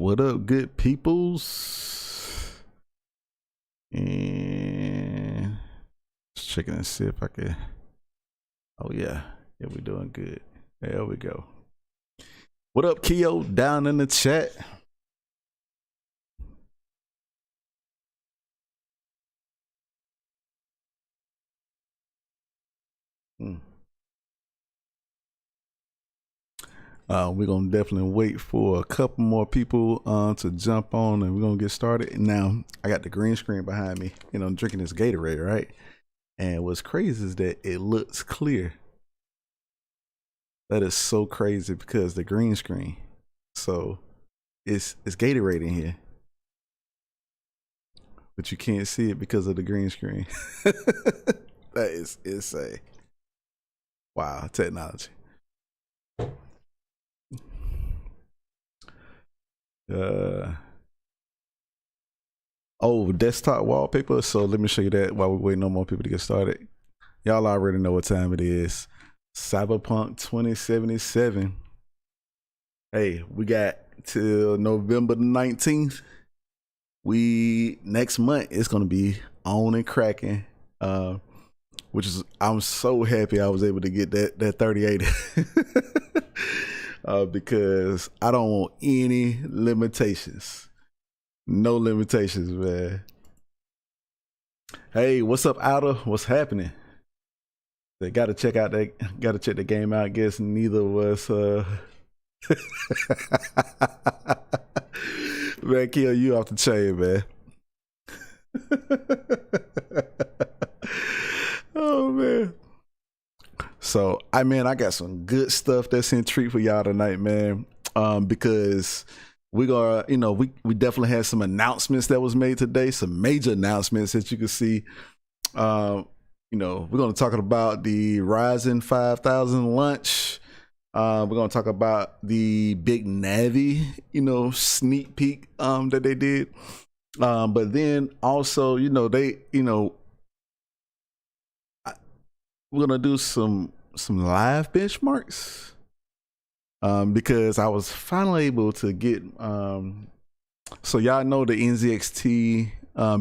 What up, good peoples? And just checking to see if I can. Oh yeah, we're doing good. There we go. What up, Keo? Down in the chat. We're gonna definitely wait for a couple more people to jump on, and we're gonna get started. Now I got the green screen behind me, I'm drinking this Gatorade, right? And what's crazy is that it looks clear. That is so crazy because the green screen. So it's Gatorade in here, but you can't see it because of the green screen. That is insane. Wow, technology. Desktop wallpaper. So let me show you that while we're waiting on more people to get started. Y'all already know what time it is. Cyberpunk 2077. Hey, we got till November the 19th. Next month it's gonna be on and cracking. Which is, I'm so happy I was able to get that 3080. Because I don't want any limitations. No limitations, man. Hey, what's up, Outer? What's happening? They gotta check the game out. I guess neither of us man, kill you off the chain, man. Oh man. So I got some good stuff that's in treat for y'all tonight, man. Because we gonna, we definitely had some announcements that was made today, some major announcements that you can see. We're gonna talk about the Ryzen 5000 launch. We're gonna talk about the big Navi, sneak peek that they did. But then also, we're gonna do some live benchmarks. Because I was finally able to get so y'all know the NZXT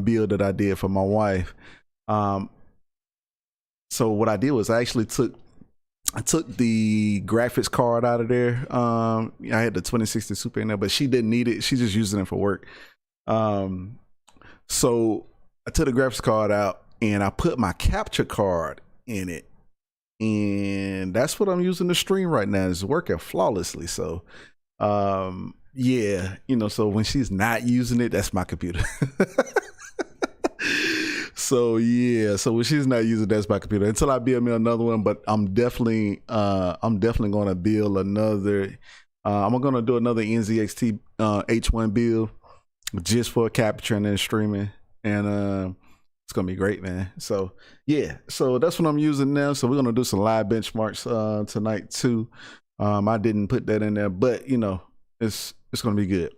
build that I did for my wife. So what I did was I actually took the graphics card out of there. I had the 2060 Super in there, but she didn't need it. She's just using it for work. So I took the graphics card out and I put my capture card in it. And that's what I'm using to stream right now. It's working flawlessly. So yeah, so when she's not using it, that's my computer. So yeah, so when she's not using it, that's my computer. Until I build me another one, but I'm definitely gonna build another. I'm gonna do another NZXT H1 build just for capturing and streaming, and it's gonna be great, man. So yeah, so that's what I'm using now. So we're gonna do some live benchmarks tonight too. I didn't put that in there, but it's gonna be good.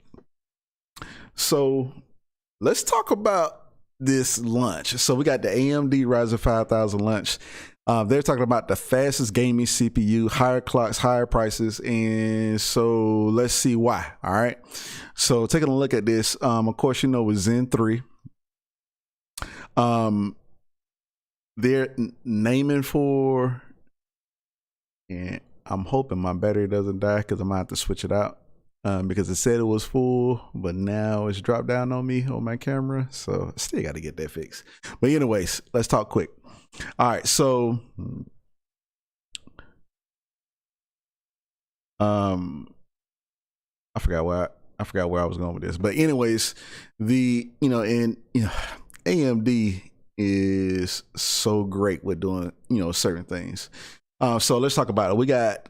So let's talk about this launch. So we got the AMD Ryzen 5000 launch. They're talking about the fastest gaming CPU, higher clocks, higher prices, and so let's see why. All right. So taking a look at this, of course, with Zen 3. They're naming for, and I'm hoping my battery doesn't die because I might have to switch it out, because it said it was full, but now it's dropped down on me on my camera, so I still got to get that fixed. But anyways, let's talk quick. All right, so I forgot where I was going with this, but anyways, AMD is so great with doing certain things. So let's talk about it. We got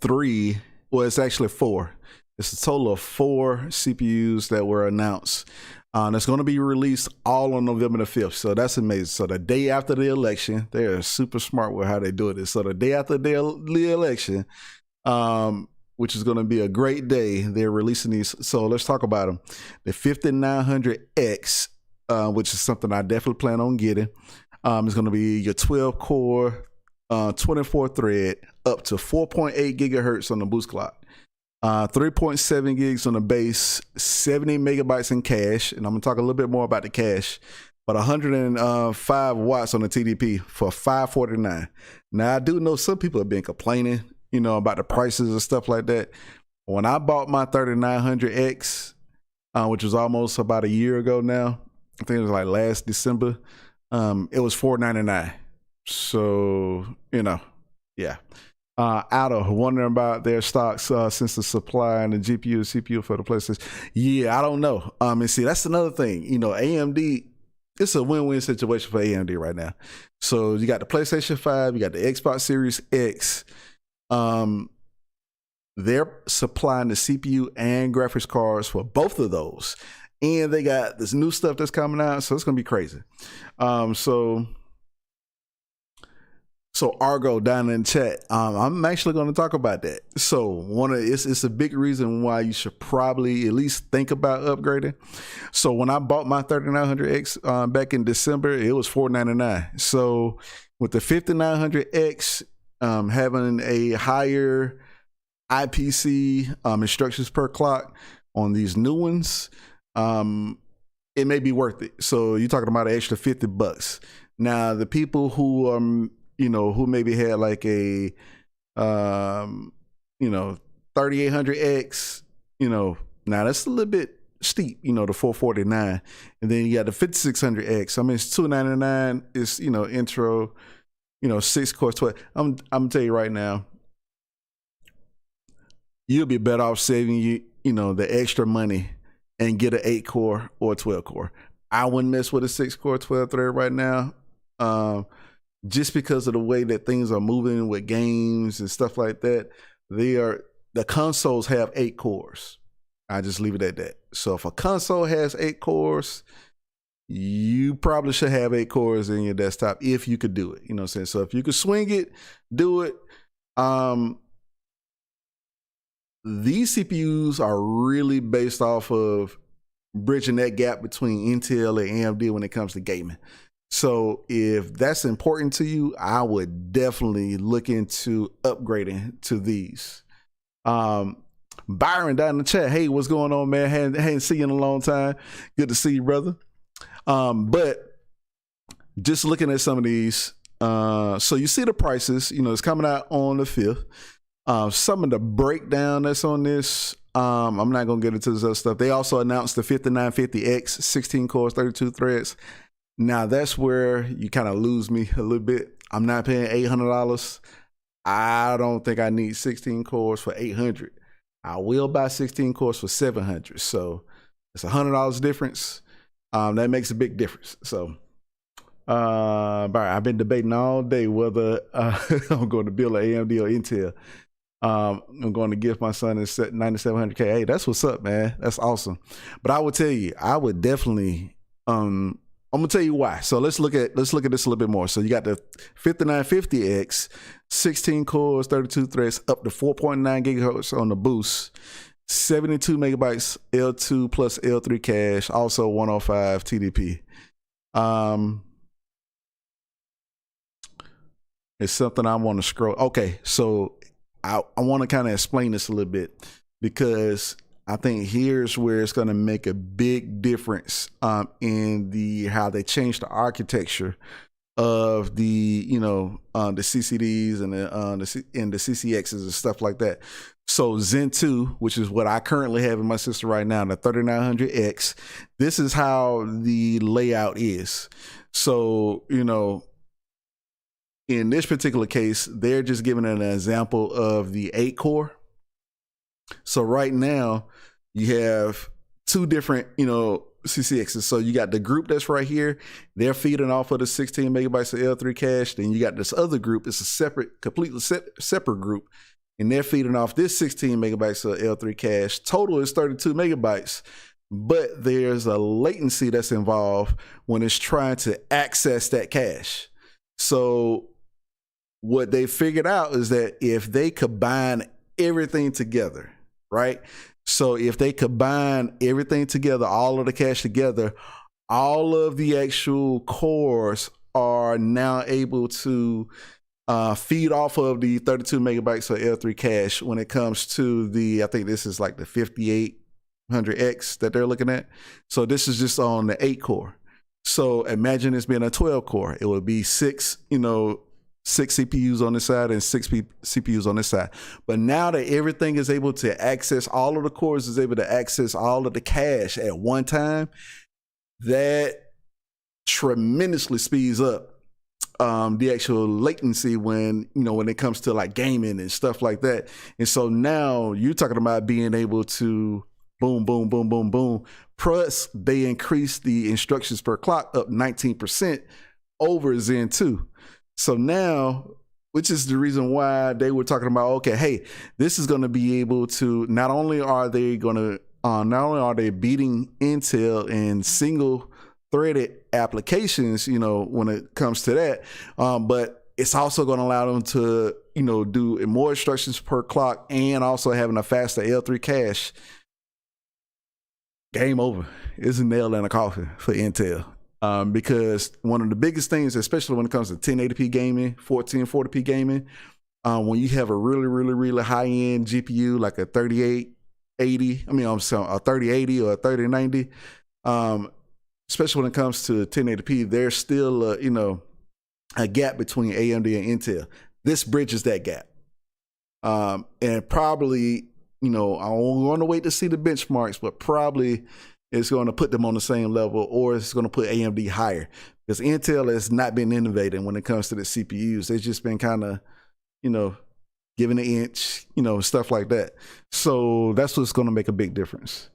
3, well, it's actually 4. It's a total of 4 CPUs that were announced. That's going to be released all on November the 5th. So that's amazing. So the day after the election, they're super smart with how they do it. So the day after the election, which is going to be a great day, they're releasing these. So let's talk about them. The 5900X, which is something I definitely plan on getting. It's going to be your 12 core, 24 thread, up to 4.8 gigahertz on the boost clock. 3.7 gigs on the base, 70 megabytes in cache, and I'm gonna talk a little bit more about the cache, but 105 watts on the TDP for $549. Now I do know some people have been complaining, you know, about the prices and stuff like that. When I bought my 3900X, which was almost about a year ago now, I think it was like last December, it was $499. So, you know, yeah. Out of wondering about their stocks since the supply and the GPU, CPU for the PlayStation. Yeah, I don't know. And see, that's another thing. You know, AMD, it's a win-win situation for AMD right now. So you got the PlayStation 5, you got the Xbox Series X. They're supplying the CPU and graphics cards for both of those. And they got this new stuff that's coming out, so it's gonna be crazy. So Argo down in chat, I'm actually going to talk about that. So it's a big reason why you should probably at least think about upgrading. So when I bought my 3900X back in December, it was $499. So with the 5900X having a higher IPC instructions per clock on these new ones, it may be worth it. So you're talking about an extra $50. Now the people who you know, who maybe had like a, you know, 3800X, you know, now that's a little bit steep, you know, the 449. And then you got the 5600X. I mean, it's $299. It's, you know, intro, you know, 6 core 12. I'm gonna tell you right now, you'll be better off saving you know, the extra money and get an 8 core or a 12 core. I wouldn't mess with a 6 core 12 thread right now. Just because of the way that things are moving with games and stuff like that. The consoles have 8 cores. I just leave it at that. So if a console has 8 cores, you probably should have 8 cores in your desktop if you could do it. You know what I'm saying? So if you could swing it, do it. These CPUs are really based off of bridging that gap between Intel and AMD when it comes to gaming. So if that's important to you, I would definitely look into upgrading to these. Byron down in the chat, hey, what's going on, man? Hadn't seen you in a long time. Good to see you, brother. But just looking at some of these, so you see the prices, you know, it's coming out on the 5th. Some of the breakdown that's on this, I'm not gonna get into this other stuff. They also announced the 5950X, 16 cores, 32 threads. Now that's where you kind of lose me a little bit. I'm not paying $800. I don't think I need 16 cores for $800. I will buy 16 cores for $700. So it's $100 difference. That makes a big difference. So I've been debating all day whether I'm going to build an AMD or Intel. I'm going to give my son a 9700K. Hey, that's what's up, man. That's awesome. But I would tell you, I would definitely I'm gonna tell you why. So let's look at this a little bit more. So you got the 5950X, 16 cores, 32 threads, up to 4.9 gigahertz on the boost, 72 megabytes L2 plus L3 cache, also 105 TDP. It's something I want to scroll. Okay, so I want to kind of explain this a little bit because I think here's where it's going to make a big difference in how they change the architecture of the the CCDs and the CCXs and stuff like that. So Zen 2, which is what I currently have in my system right now, the 3900X, this is how the layout is. So, in this particular case, they're just giving an example of the 8 core. So right now you have two different, CCXs. So you got the group that's right here. They're feeding off of the 16 megabytes of L3 cache. Then you got this other group. It's a completely separate group. And they're feeding off this 16 megabytes of L3 cache. Total is 32 megabytes. But there's a latency that's involved when it's trying to access that cache. So what they figured out is that if they combine everything together, right? So if they combine everything together, all of the cache together, all of the actual cores are now able to feed off of the 32 megabytes of L3 cache when it comes to the, I think this is like the 5800X that they're looking at. So this is just on the 8 core. So imagine this being a 12 core. It would be six CPUs on this side and six CPUs on this side. But now that everything is able to access, all of the cores is able to access all of the cache at one time, that tremendously speeds up the actual latency when it comes to like gaming and stuff like that. And so now you're talking about being able to boom, boom, boom, boom, boom. Plus they increased the instructions per clock up 19% over Zen 2. So now, which is the reason why they were talking about, okay, hey, this is going to be able to, not only are they beating Intel in single threaded applications, when it comes to that, but it's also going to allow them to, do more instructions per clock and also having a faster L3 cache. Game over. It's a nail in a coffin for Intel. Because one of the biggest things, especially when it comes to 1080p gaming, 1440p gaming, when you have a really, really, really high-end GPU like a 3080 or a 3090, especially when it comes to 1080p, there's still a gap between AMD and Intel. This bridges that gap, and probably I want to wait to see the benchmarks, but probably it's going to put them on the same level, or it's going to put AMD higher, because Intel has not been innovating when it comes to the CPUs. They've just been kind of, giving an inch, stuff like that. So that's what's going to make a big difference.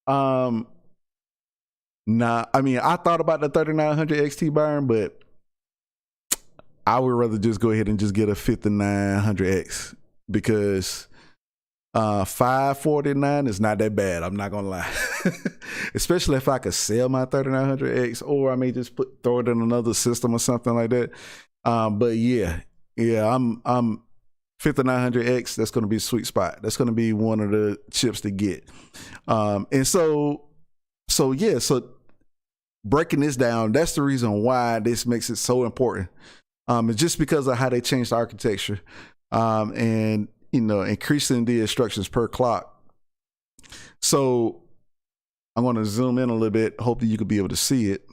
Now, I thought about the 3900XT Byron, but I would rather just go ahead and just get a 5900X, because 549 is not that bad. I'm not gonna lie. Especially if I could sell my 3900X, or I may just throw it in another system or something like that. But yeah, I'm 5900X. That's gonna be a sweet spot. That's gonna be one of the chips to get. And so breaking this down, that's the reason why this makes it so important. It's just because of how they changed the architecture, and increasing the instructions per clock. So I'm going to zoom in a little bit. Hopefully you could be able to see it.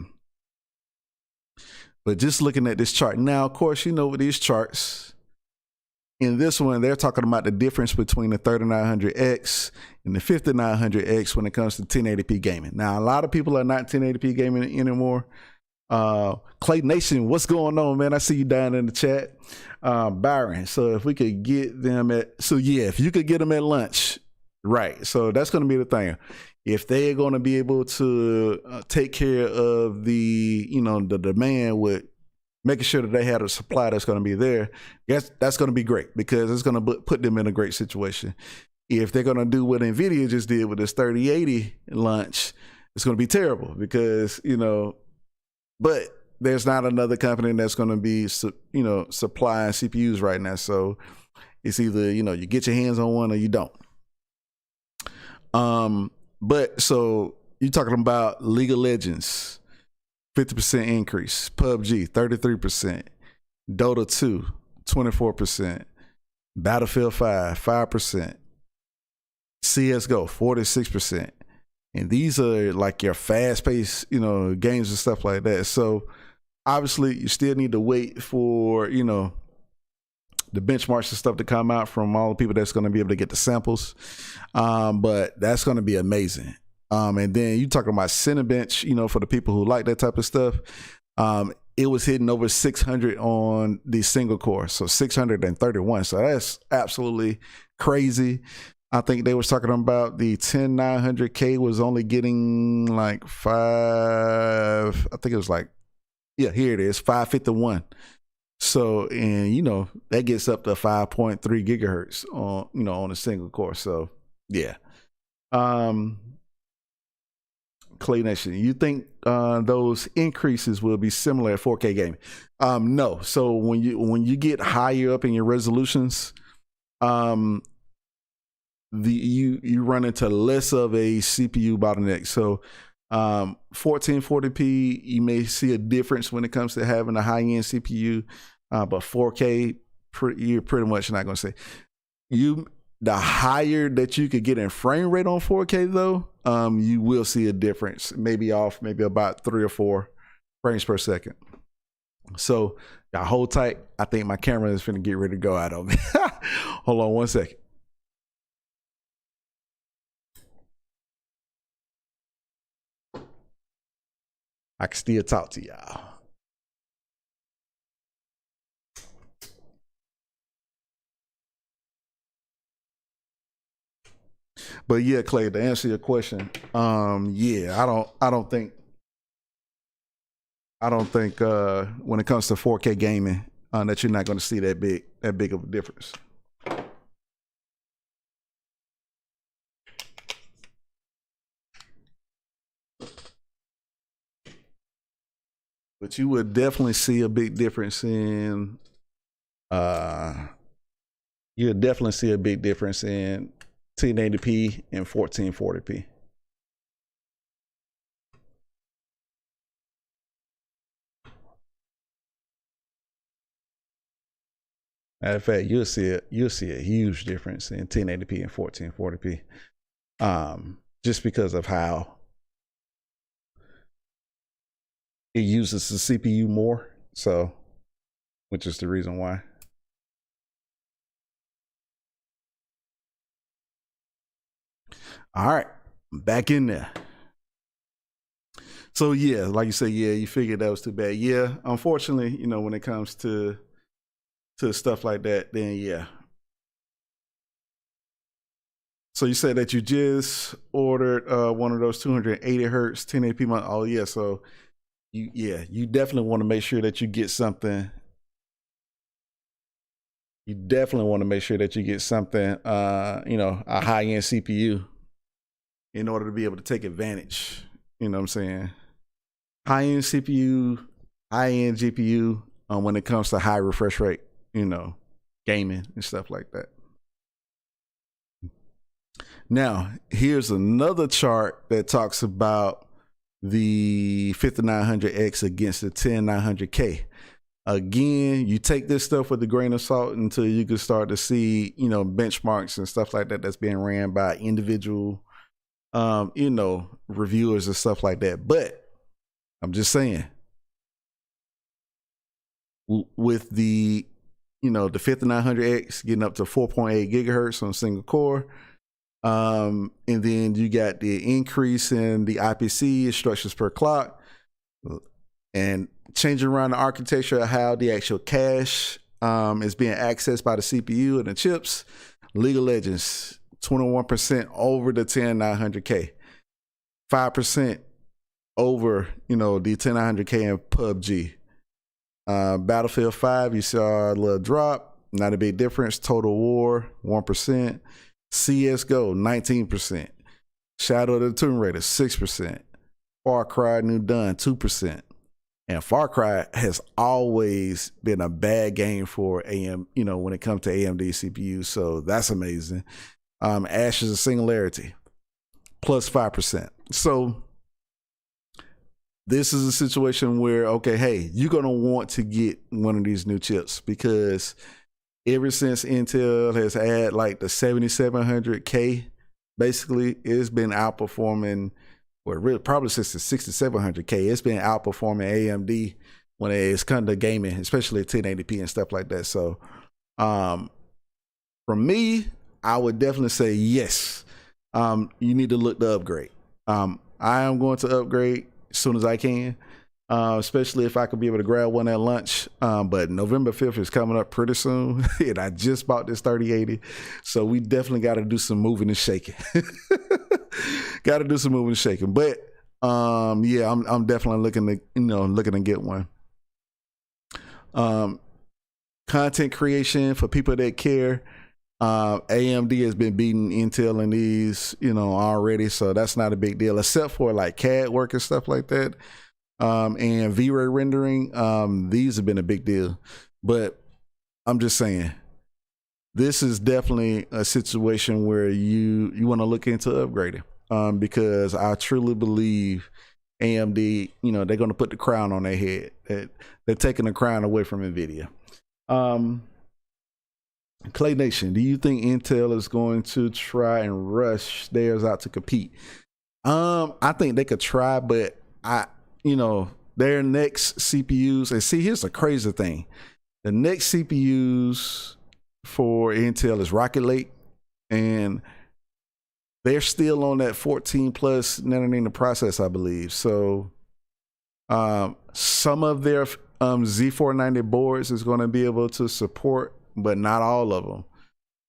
But just looking at this chart now, of course, with these charts, in this one, they're talking about the difference between the 3900X and the 5900X when it comes to 1080p gaming. Now, a lot of people are not 1080p gaming anymore. Clay Nation, what's going on, man? I see you down in the chat. Byron, so if we could get them if you could get them at lunch, right? So that's going to be the thing. If they're going to be able to take care of the demand with making sure that they have a supply that's going to be there, that's going to be great, because it's going to put them in a great situation. If they're going to do what NVIDIA just did with this 3080 launch, it's going to be terrible, because but there's not another company that's going to be, supplying CPUs right now. So it's either, you get your hands on one or you don't. But so you're talking about League of Legends, 50% increase, PUBG, 33%, Dota 2, 24%, Battlefield 5, 5%, CSGO, 46%. And these are like your fast-paced, games and stuff like that. So obviously you still need to wait for, the benchmarks and stuff to come out from all the people that's going to be able to get the samples. But that's going to be amazing. And then you talking about Cinebench, for the people who like that type of stuff. It was hitting over 600 on the single core. So 631. So that's absolutely crazy. I think they was talking about the 10900K was only getting like here it is, 551. So, and that gets up to 5.3 gigahertz on a single core. So yeah. Clay Nation, you think those increases will be similar at 4K gaming? No. So when you get higher up in your resolutions, you run into less of a CPU bottleneck. So 1440p, you may see a difference when it comes to having a high-end CPU, but 4K, you're pretty much not going to see. The higher that you could get in frame rate on 4K though, you will see a difference, maybe about 3 or 4 frames per second. So y'all hold tight. I think my camera is finna get ready to go out on me. Hold on one second. I can still talk to y'all. But yeah, Clay, to answer your question, yeah, I don't think when it comes to 4K gaming, that you're not going to see that big of a difference. But you would definitely see a big difference in you'll definitely see a big difference in 1080p and 1440p. Matter of fact, you'll see a huge difference in 1080p and 1440p, just because of how it uses the CPU more. So, which is the reason why. All right, back in there. So yeah, like you said, yeah, you figured that was too bad. Yeah, unfortunately, you know, when it comes to stuff like that, then yeah. So you said that you just ordered one of those 280 hertz 1080p month. Oh yeah, so you definitely want to make sure that you get something. You definitely want to make sure that you get something, you know, a high-end CPU in order to be able to take advantage. You know what I'm saying? High-end CPU, high-end GPU when it comes to high refresh rate, you know, gaming and stuff like that. Now, here's another chart that talks about the 5900X against the 10900K. Again, you take this stuff with a grain of salt until you can start to see, you know, benchmarks and stuff like that that's being ran by individual, you know, reviewers and stuff like that. But I'm just saying, with the, you know, the 5900X getting up to 4.8 gigahertz on single core, and then you got the increase in the IPC instructions per clock, and changing around the architecture of how the actual cache is being accessed by the CPU and the chips. League of Legends, 21% over the 10900K, 5% over, you know, the 10900K in PUBG. Battlefield 5, you saw a little drop, not a big difference. Total War, 1%. CSGO, 19%. Shadow of the Tomb Raider, 6%. Far Cry New Dawn, 2%. And Far Cry has always been a bad game for AM, you know, when it comes to AMD CPU. So that's amazing. Ashes of Singularity, plus 5%. So this is a situation where, okay, hey, you're going to want to get one of these new chips, because ever since Intel has had like the 7700K, basically it's been outperforming, well, really probably since the 6700K, it's been outperforming AMD when it's come to gaming, especially 1080p and stuff like that. So from me, I would definitely say yes. You need to look to upgrade. I am going to upgrade as soon as I can, especially if I could be able to grab one at lunch. But November 5th is coming up pretty soon, and I just bought this 3080, so we definitely got to do some moving and shaking. Got to do some moving and shaking. But yeah, I'm definitely looking to, you know, looking to get one. Content creation for people that care. AMD has been beating Intel in these, you know, already, so that's not a big deal, except for like CAD work and stuff like that. And V-Ray rendering, these have been a big deal. But I'm just saying, this is definitely a situation where you want to look into upgrading. because I truly believe AMD, you know, they're going to put the crown on their head. They're taking the crown away from NVIDIA. Clay Nation, do you think Intel is going to try and rush theirs out to compete? I think they could try, but you know, their next CPUs, and see, here's the crazy thing. The next CPUs for Intel is Rocket Lake, and they're still on that 14 plus nanometer process, I believe. So some of their Z490 boards is going to be able to support, but not all of them.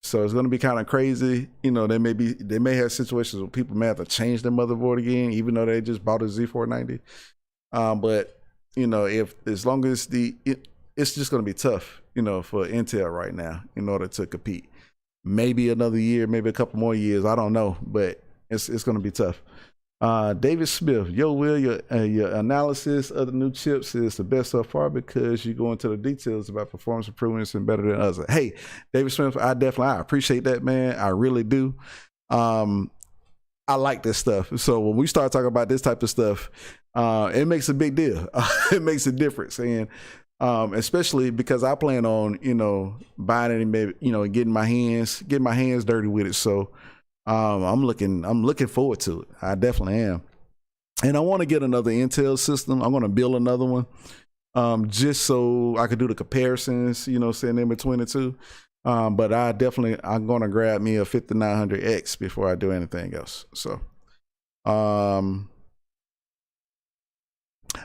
So it's going to be kind of crazy. You know, they may have situations where people may have to change their motherboard again, even though they just bought a Z490. But you know, as long as it's just going to be tough, you know, for Intel right now in order to compete. Maybe another year, maybe a couple more years, I don't know, but it's going to be tough. David Smith, yo, Will, your analysis of the new chips is the best so far because you go into the details about performance improvements and better than others. Hey, David Smith, I appreciate that, man. I really do. I like this stuff. So when we start talking about this type of stuff, it makes a big deal. It makes a difference. And especially because I plan on, you know, buying it and maybe, you know, getting my hands dirty with it. So I'm looking forward to it. I definitely am. And I want to get another Intel system. I'm going to build another one just so I could do the comparisons, you know, saying in between the two. But I'm going to grab me a 5900X before I do anything else. So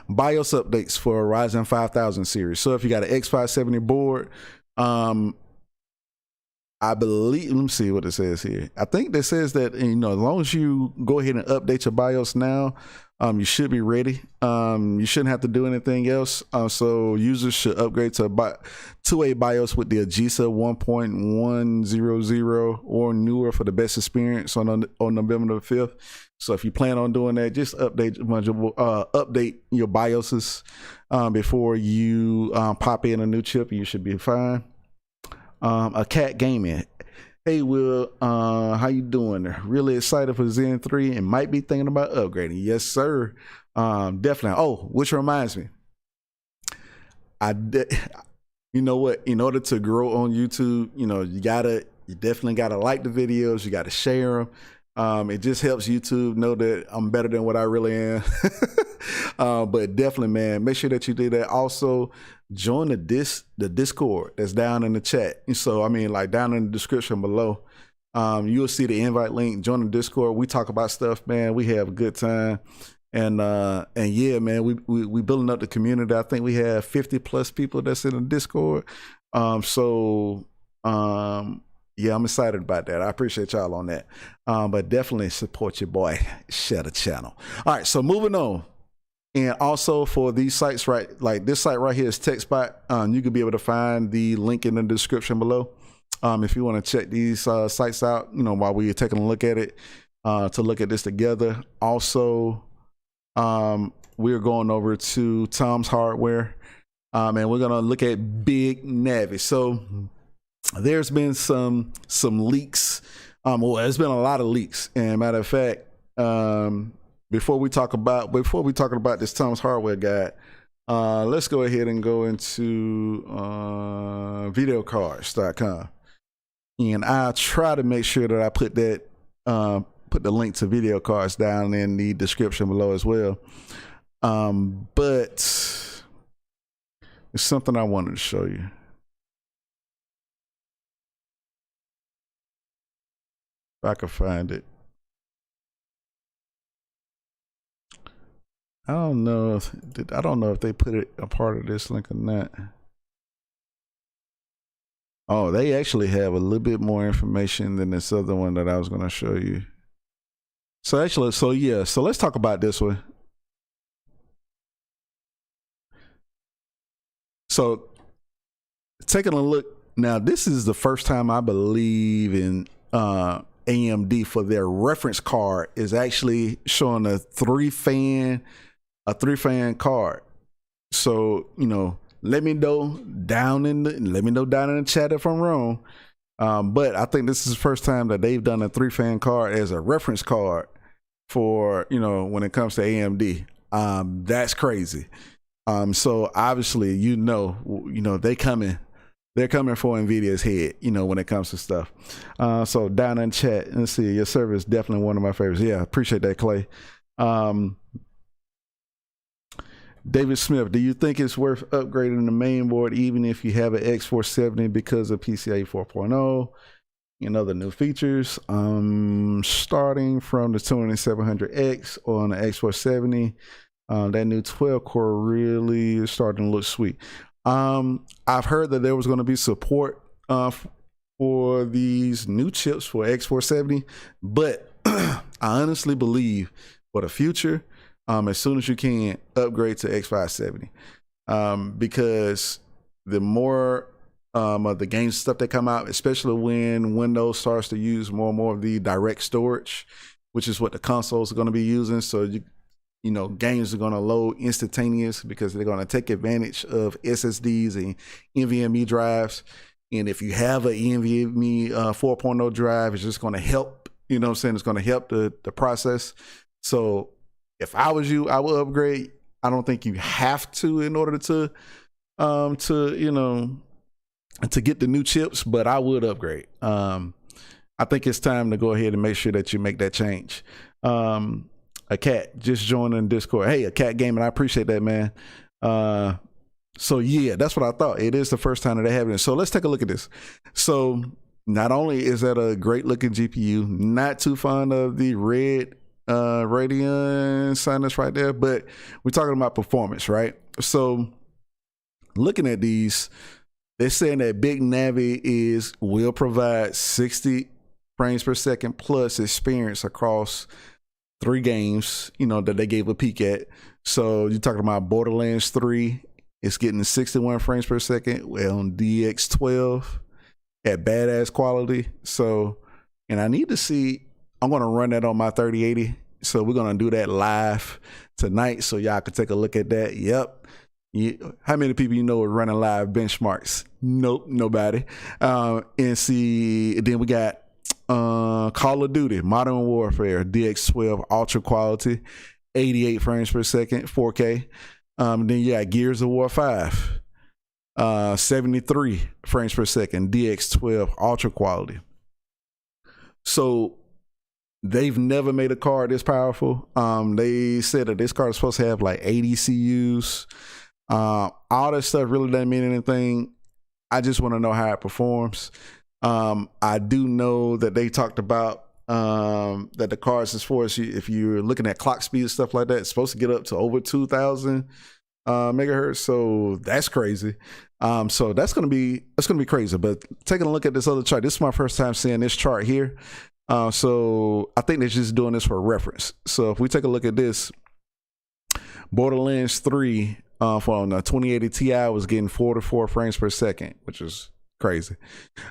BIOS updates for Ryzen 5000 series. So if you got an X570 board, I believe, let me see what it says here. I think that says that, you know, as long as you go ahead and update your BIOS now, you should be ready. You shouldn't have to do anything else. So users should upgrade to a BIOS with the AGESA 1.100 or newer for the best experience on November the 5th. So if you plan on doing that, just update your BIOSes before you pop in a new chip. You should be fine. A Cat Gaming. Hey Will, how you doing? Really excited for Zen 3 and might be thinking about upgrading. Yes, sir. Definitely. Oh, which reminds me, you know what? In order to grow on YouTube, you know, you definitely gotta like the videos. You gotta share them. It just helps YouTube know that I'm better than what I really am. But definitely, man, make sure that you do that. Also, join the Discord that's down in the chat. And so, I mean, like down in the description below, you'll see the invite link. Join the Discord. We talk about stuff, man. We have a good time. And yeah, man, we building up the community. I think we have 50 plus people that's in the Discord. Yeah, I'm excited about that. I appreciate y'all on that. But definitely support your boy. Share the channel. All right, so moving on. And also for these sites, right, like this site right here is TechSpot. You can be able to find the link in the description below. If you want to check these sites out, you know, while we're taking a look at it, to look at this together. Also, we're going over to Tom's Hardware, and we're gonna look at Big Navi. So there's been some leaks. Well, there's been a lot of leaks, and matter of fact, before we talk about this Tom's Hardware guide, let's go ahead and go into videocards.com, and I'll try to make sure that I put the link to video cards down in the description below as well. But it's something I wanted to show you. If I can find it. I don't know if they put it a part of this link or not. Oh, they actually have a little bit more information than this other one that I was going to show you. So let's talk about this one. So taking a look now, this is the first time I believe in AMD for their reference card is actually showing a three fan card. So, you know, let me know down in the chat if I'm wrong. But I think this is the first time that they've done a 3-fan card as a reference card. for, you know, when it comes to AMD. That's crazy. So obviously, you know, they're coming for NVIDIA's head, you know, when it comes to stuff. So down in chat, let's see, your server is definitely one of my favorites. Yeah, appreciate that, Clay. David Smith, do you think it's worth upgrading the main board even if you have an X470 because of PCIe 4.0 and other new features? Starting from the 2700X on the X470, that new 12 core really is starting to look sweet. I've heard that there was going to be support for these new chips for X470, but I honestly believe for the future, as soon as you can, upgrade to X570, because the more of the game stuff that come out, especially when Windows starts to use more and more of the direct storage, which is what the consoles are going to be using. So you know, games are going to load instantaneous because they're going to take advantage of SSDs and NVMe drives. And if you have an NVMe 4.0 drive, it's just going to help. You know what I'm saying? It's going to help the process. So if I was you, I would upgrade. I don't think you have to in order to you know, to get the new chips, but I would upgrade. I think it's time to go ahead and make sure that you make that change. A cat just joined in Discord. Hey, a cat gaming. I appreciate that, man. So yeah, that's what I thought. It is the first time that they're having it. So let's take a look at this. So not only is that a great looking GPU, not too fond of the red Radeon signage right there, but we're talking about performance, right? So looking at these, they're saying that Big Navi will provide 60 frames per second plus experience across 3 games, you know, that they gave a peek at. So you're talking about Borderlands 3, it's getting 61 frames per second on DX12 at badass quality. So, and I need to see, I'm going to run that on my 3080. So we're going to do that live tonight so y'all can take a look at that. Yep. How many people you know are running live benchmarks? Nope, nobody. And see, then we got Call of Duty Modern Warfare DX12 ultra quality, 88 frames per second, 4K. Then you got Gears of War 5, 73 frames per second, DX12 ultra quality. So they've never made a card this powerful. They said that this card is supposed to have like 80 CUs. All that stuff really doesn't mean anything. I just want to know how it performs. I do know that they talked about that the cards, as far as if you're looking at clock speed and stuff like that, it's supposed to get up to over 2,000 megahertz. So that's crazy. So that's gonna be crazy. But taking a look at this other chart, this is my first time seeing this chart here. So I think they're just doing this for reference. So if we take a look at this, Borderlands 3 for the 2080 Ti was getting 44 frames per second, which is crazy.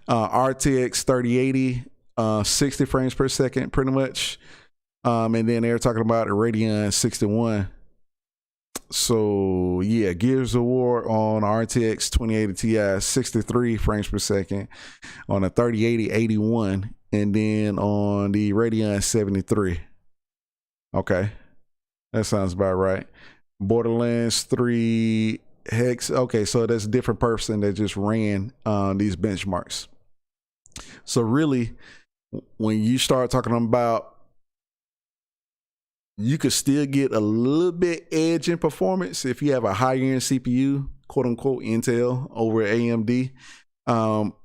RTX 3080, 60 frames per second, pretty much. And then they're talking about a Radeon 61. So yeah, Gears of War on RTX 2080 Ti, 63 frames per second. On a 3080, 81. And then on the Radeon 73. Okay, that sounds about right. Borderlands 3 Hex. Okay, so that's a different person that just ran these benchmarks. So really, when you start talking about, you could still get a little bit edge in performance if you have a higher end CPU, quote unquote Intel over AMD.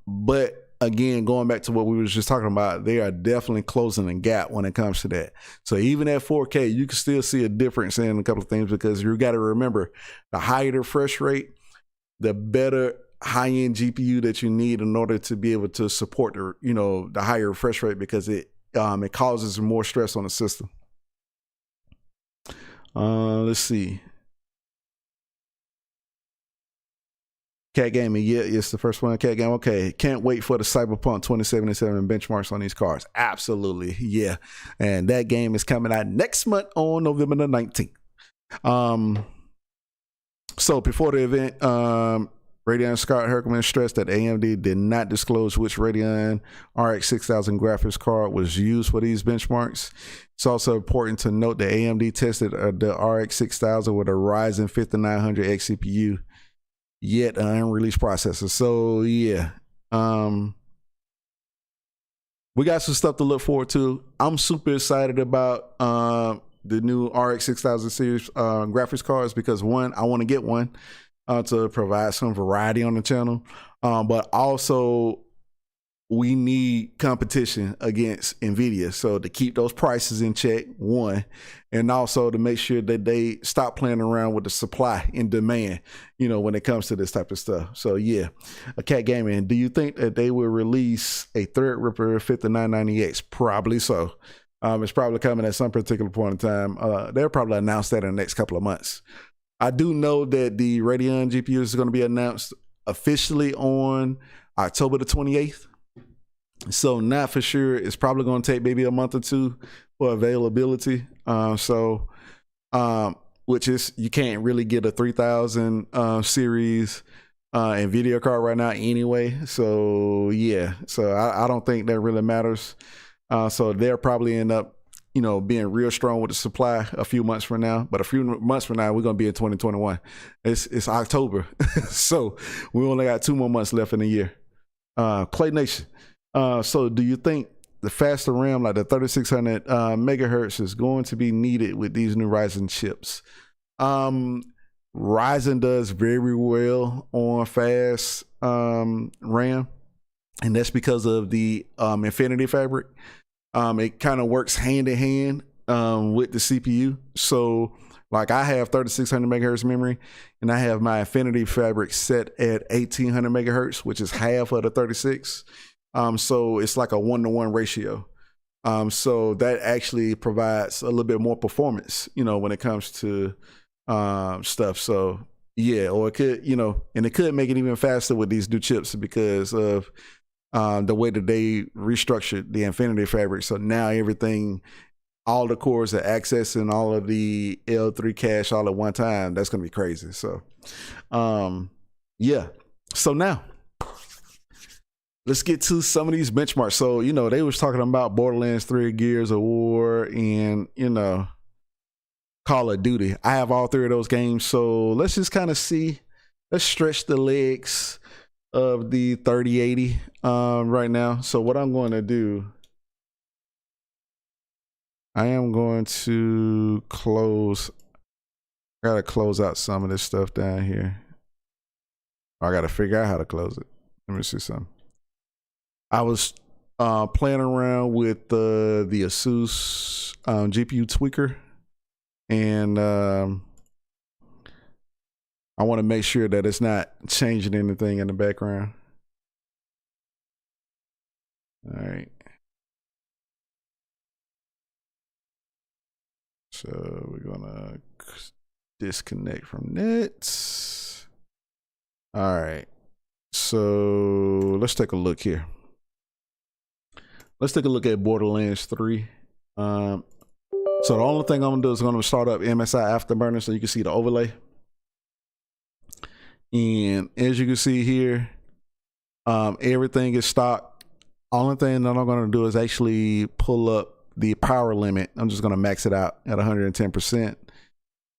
But again, going back to what we were just talking about, they are definitely closing the gap when it comes to that. So even at 4K, you can still see a difference in a couple of things, because you got to remember, the higher the refresh rate, the better high-end GPU that you need in order to be able to support the, you know, the higher refresh rate, because it causes more stress on the system. Let's see. Cat Gaming, yeah, it's the first one. Cat Gaming, okay. Can't wait for the Cyberpunk 2077 benchmarks on these cards. Absolutely, yeah. And that game is coming out next month on November the 19th. So before the event, Radeon Scott Herkelman stressed that AMD did not disclose which Radeon RX 6000 graphics card was used for these benchmarks. It's also important to note that AMD tested the RX 6000 with a Ryzen 5900X CPU, yet an unreleased processor. So yeah, we got some stuff to look forward to. I'm super excited about the new RX 6000 series graphics cards because one, I want to get one to provide some variety on the channel, but also we need competition against NVIDIA. So to keep those prices in check, one, and also to make sure that they stop playing around with the supply and demand, you know, when it comes to this type of stuff. So yeah, a Cat Gaming, do you think that they will release a Threadripper 5990X? Probably so. It's probably coming at some particular point in time. They'll probably announce that in the next couple of months. I do know that the Radeon GPU is going to be announced officially on October the 28th. So not for sure. It's probably going to take maybe a month or two for availability. Which is, you can't really get a 3000 series NVIDIA card right now anyway. So yeah, so I don't think that really matters. So they'll probably end up, you know, being real strong with the supply a few months from now. But a few months from now, we're going to be in 2021. It's October. So we only got 2 more months left in the year. Clay Nation. So do you think the faster RAM, like the 3600 megahertz, is going to be needed with these new Ryzen chips? Ryzen does very well on fast RAM, and that's because of the Infinity Fabric. It kind of works hand in hand with the CPU. So like I have 3600 megahertz memory, and I have my Infinity Fabric set at 1800 megahertz, which is half of the 36. So it's like a 1-to-1 ratio. So that actually provides a little bit more performance, you know, when it comes to stuff. So yeah, or it could, you know, and it could make it even faster with these new chips because of the way that they restructured the Infinity Fabric. So now everything, all the cores are accessing all of the L3 cache all at one time. That's going to be crazy. So yeah. So now let's get to some of these benchmarks. So, you know, they was talking about Borderlands 3, Gears of War, and, you know, Call of Duty. I have all 3 of those games. So let's just kind of see, let's stretch the legs of the 3080 right now. So what I'm going to do, I am going to close, I got to close out some of this stuff down here. I got to figure out how to close it. Let me see something. I was playing around with the Asus GPU tweaker, and I want to make sure that it's not changing anything in the background. All right. So we're gonna disconnect from nets. All right. So let's take a look here. Let's take a look at Borderlands 3. So the only thing I'm gonna do is I'm gonna start up MSI Afterburner so you can see the overlay. And as you can see here, everything is stock. Only thing that I'm gonna do is actually pull up the power limit. I'm just gonna max it out at 110%.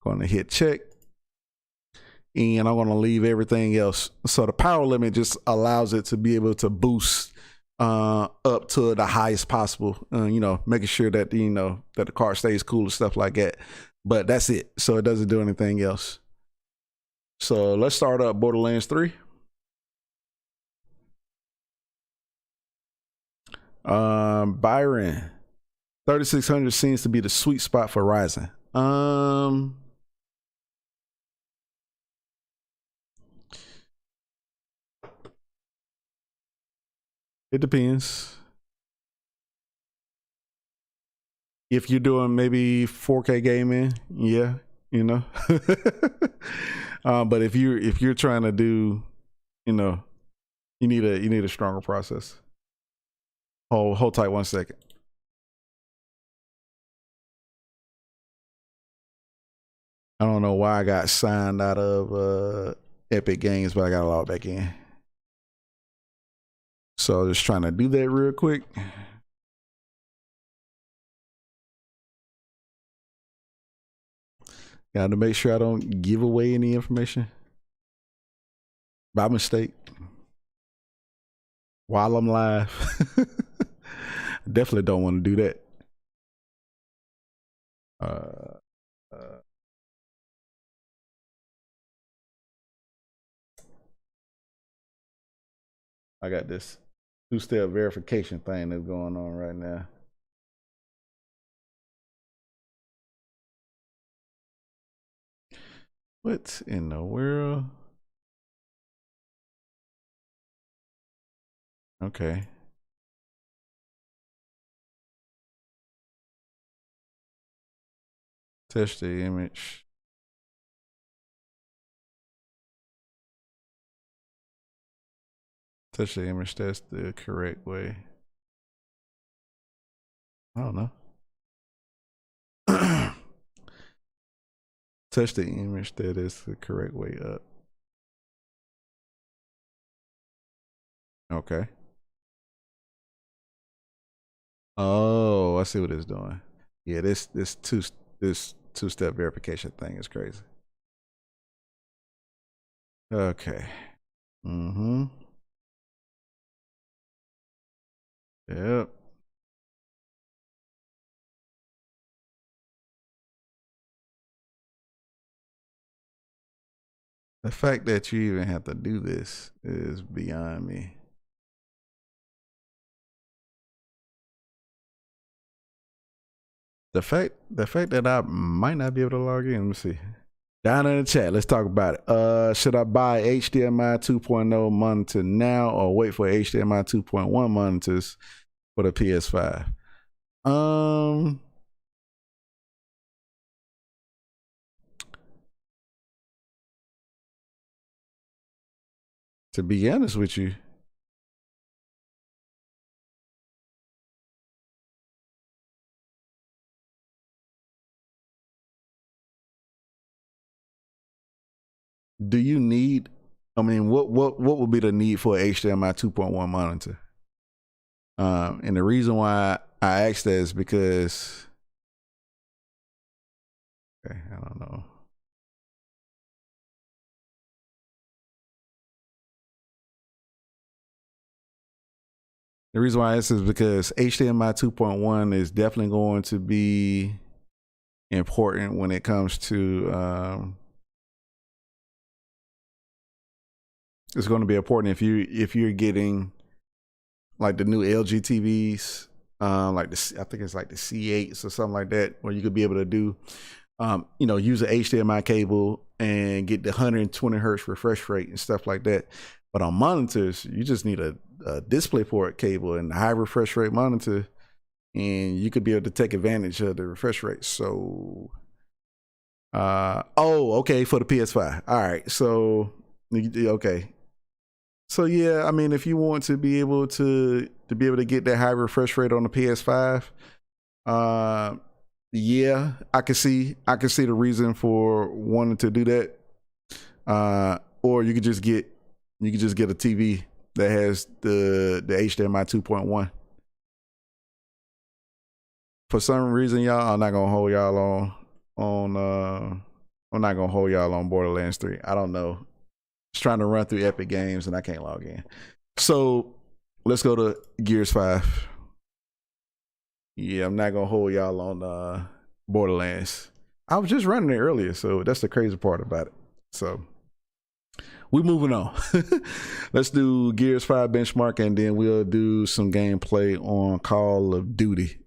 Gonna hit check. And I'm gonna leave everything else. So the power limit just allows it to be able to boost up to the highest possible, you know, making sure that, you know, that the car stays cool and stuff like that. But that's it. So it doesn't do anything else. So let's start up Borderlands 3. Byron, 3600 seems to be the sweet spot for Ryzen. It depends. If you're doing maybe 4K gaming, yeah, you know. But if you're trying to do, you know, you need a stronger process. Hold tight 1 second. I don't know why I got signed out of Epic Games, but I got to log back in. So just trying to do that real quick. Got to make sure I don't give away any information by mistake while I'm live. Definitely don't want to do that. I got this two-step verification thing that's going on right now. What in the world? Okay. Touch the image. Touch the image, that's the correct way. I don't know. Touch the image, that is the correct way up. Okay. Oh, I see what it's doing. Yeah, this two-step verification thing is crazy. Okay. Mm-hmm. Yep. The fact that you even have to do this is beyond me. The fact that I might not be able to log in, let me see. Down in the chat, let's talk about it. Should I buy HDMI 2.0 monitor now or wait for HDMI 2.1 monitors for the PS5? To be honest with you, do you need, I mean, what would be the need for an HDMI 2.1 monitor? And the reason why I asked that is because, okay, I don't know. The reason why this is because HDMI 2.1 is definitely going to be important when it comes to it's going to be important if you're getting like the new LG TVs, like I think it's like the C8s or something like that, where you could be able to do use an HDMI cable and get the 120 hertz refresh rate and stuff like that. But on monitors, you just need a DisplayPort cable and a high refresh rate monitor, and you could be able to take advantage of the refresh rate. So, okay, for the PS5. All right, so okay, so yeah, I mean, if you want to be able to get that high refresh rate on the PS5, yeah, I can see the reason for wanting to do that. Or you could just get a TV that has the HDMI 2.1. For some reason, y'all, I'm not gonna hold y'all I'm not gonna hold y'all on Borderlands 3. I don't know. Just trying to run through Epic Games and I can't log in. So let's go to Gears 5. Yeah, I'm not gonna hold y'all on Borderlands. I was just running it earlier, so that's the crazy part about it. So we're moving on. Let's do Gears 5 benchmark, and then we'll do some gameplay on Call of Duty.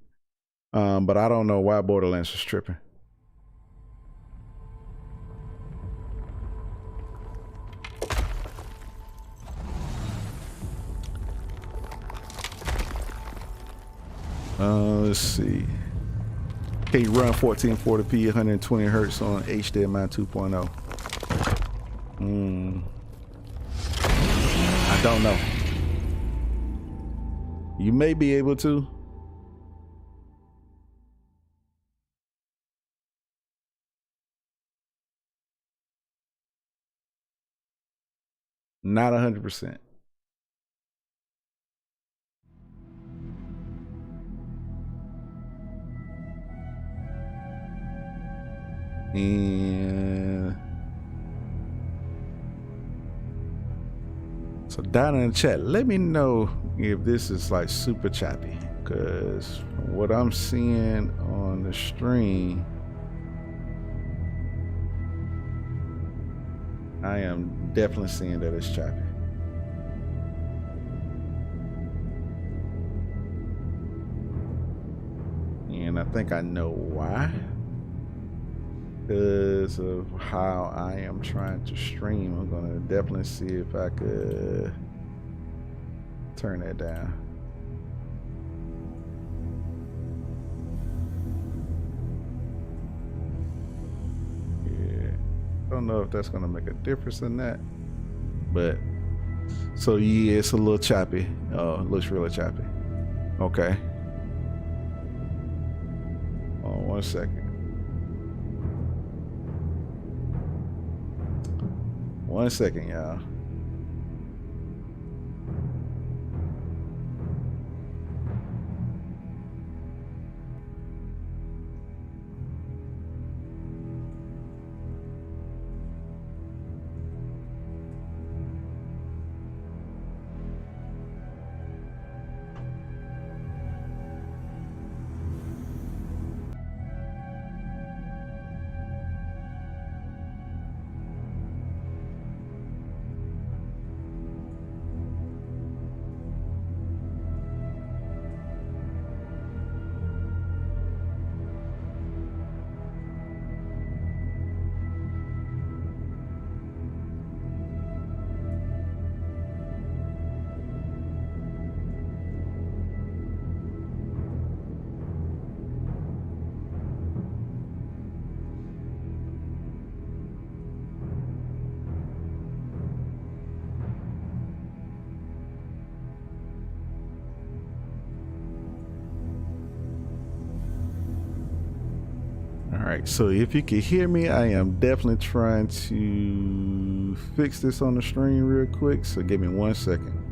But I don't know why Borderlands was tripping. Let's see. Can you run 1440p 120 hertz on HDMI 2.0? I don't know. You may be able to. Not 100%. And so down in the chat, let me know if this is like super choppy, because what I'm seeing on the stream, I am definitely seeing that it's choppy. And I think I know why. Because of how I am trying to stream, I'm gonna definitely see if I could turn that down. Yeah, I don't know if that's gonna make a difference in that, but so yeah, it's a little choppy. Oh, it looks really choppy. Okay. Oh, 1 second. 1 second, y'all. Alright, so if you can hear me, I am definitely trying to fix this on the stream real quick, so give me 1 second.